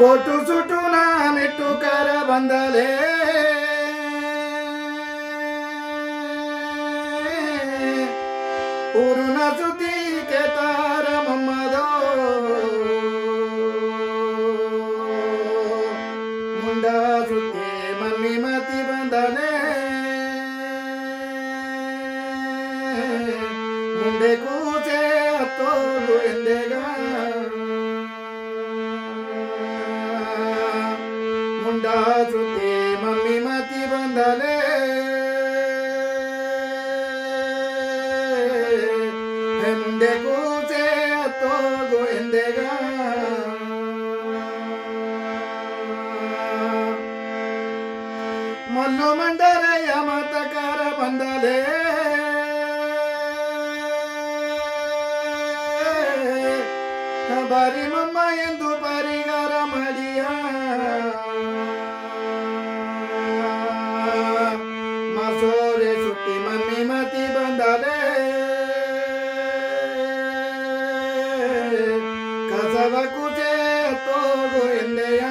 coat ಸುಟು ನಾಮಿಟ್ಟು ಕರ ಬಂದಲೇ ಊರುನ ಸುದ್ದಿ ಕೇತಾರ ಮಮ್ಮದೋ ಮುಂಡ ಸುದ್ದಿ ಮಮ್ಮಿ ಮತಿ ಬಂದಲೇ ಮುಂದೆ ಕೂಚೆ ಹತ್ತೋದು ಎಂದೆಗ ಮುಂಡ ಸುದ್ದಿ ಮಮ್ಮಿ ಮತಿ ಬಂದಲೇ ಮುಂದೆ ಕೂಚೆ ಹತ್ತೋದು ಎಂದೆಗ ಮಲ್ಲು ಮಂಡರೆಯ ಮತಕಾರ ಬಂದಲೇ ಬಾರಿ ಮಮ್ಮ ಎಂದು ಪರಿಗಾರ ಮಾಡಿಯ ಮಸೋರೆ ಸುಟ್ಟಿ ಮಮ್ಮಿ ಮತಿ ಬಂದಲೇ ಕಸವ ಕುಚೆ ತೋಗು ಎಂದೆಯ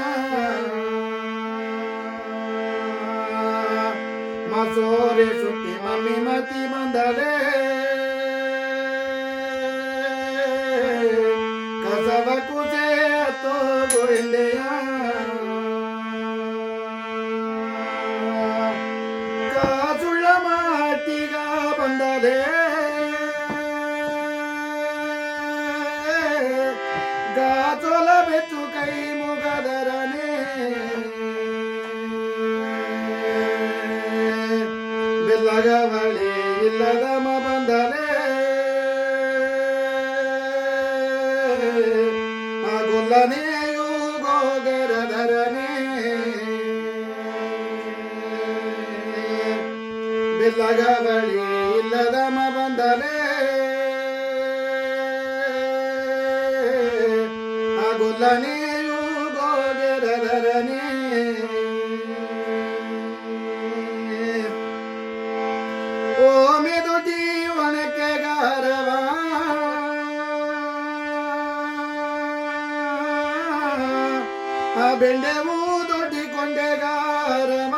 ಮಸೋರೆ ಸುಟ್ಟಿ ಮಮ್ಮಿ ಮತಿ ಬಂದಲೇ ಕಸವ ಕುಚೆ ತೋಗು ಎಂದೆಯ ಕಾಸುಳ್ಳ ಮಾಟಿಗ ಬಂದಲೇ ಗಾಚೋಲ ಬೆಚ್ಚು ಕೈ ಮುಗದರನೆ ಬೆಲ್ಲಗವಳಿ ಇಲ್ಲದ ಮ ಬಂದಲೇ ಆಗೊಲ್ಲನೆಯೂ ಗೋಗರಧರನೆ ಬೆಲ್ಲಗವಳಿ ಇಲ್ಲದ ಮ ಬಂದಲೇ ಆಗೊಲ್ಲನೆಯೂ ಗೋಗರಧರನೆ ಓ ಮೆದುಟಿ ಒಣಕೆಗಾರವ ಬೆಂಡೆವು ದೊಡ್ಡಿಕೊಂಡೆಗಾರವ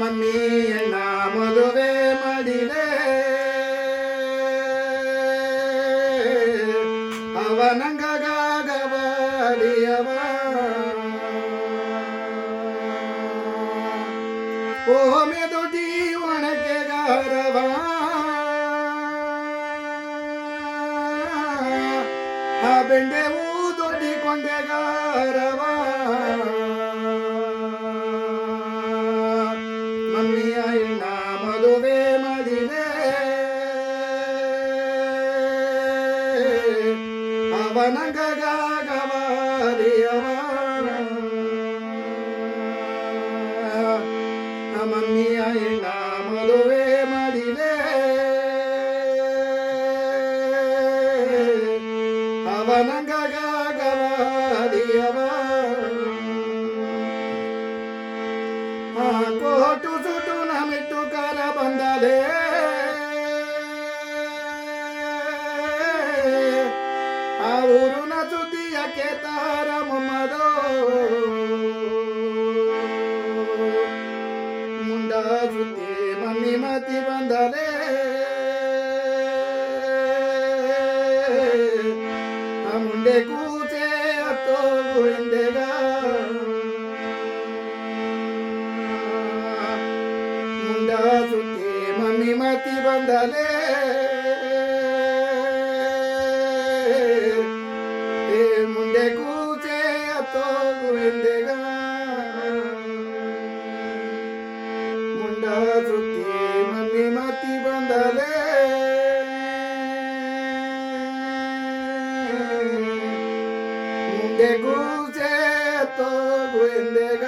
ಮಮ್ಮಿ ಎಣ್ಣ ಮದುವೆ ಮಾಡಿದೆ ಅವನಂಗಗಾಗವಾಡಿಯವ ಓ ಮೆದುಟಿ ಒಣಕೆಗಾರವ ಬೆಂಡೆವು ದೊಡ್ಡಿಕೊಂಡೆಗಾರವ ಮಮ್ಮಿಯ ಎಣ್ಣ ಮದುವೆ ಮಾಡಿದೆ ಅವನಂಗಗಾಗವಾಡಿಯವ ಮಮ್ಮಿಯ ಎಣ್ಣ ಮದುವೆ ಮಾಡಿದೆ ಅವನಂಗಗಾಗವಾಡಿಯವ ಕೋಟು ಸುಟು ನಮಿಟ್ಟು ಕರ ಬಂದಲೇ ಆ ಊರುನ ಸುದ್ದಿಯ ಕೇತಾರ ಮಮ್ಮದೋ ಮುಂಡ ಸುದ್ದಿ ಮಮ್ಮಿ ಮತಿ ಬಂದಲೇ ಮುಂದೆ ಕೂಚೆ ಹತ್ತೋಗು ಎಂದೆಗ ಮುಂಡ ಸುದ್ದಿ ಮಮ್ಮಿ ಮತಿ ಬಂದಲೇ ಮುಂದೆ ಕೂಚೆ ಹತ್ತೋಗು ಎಂದೆಗ ಮುಂಡ ಸುದ್ದಿ ಮಮ್ಮಿ ಮತಿ ಬಂದಲೇ ಮುಂದೆ ಕೂಚೆ ತೋಗು ಎಂದೆಗ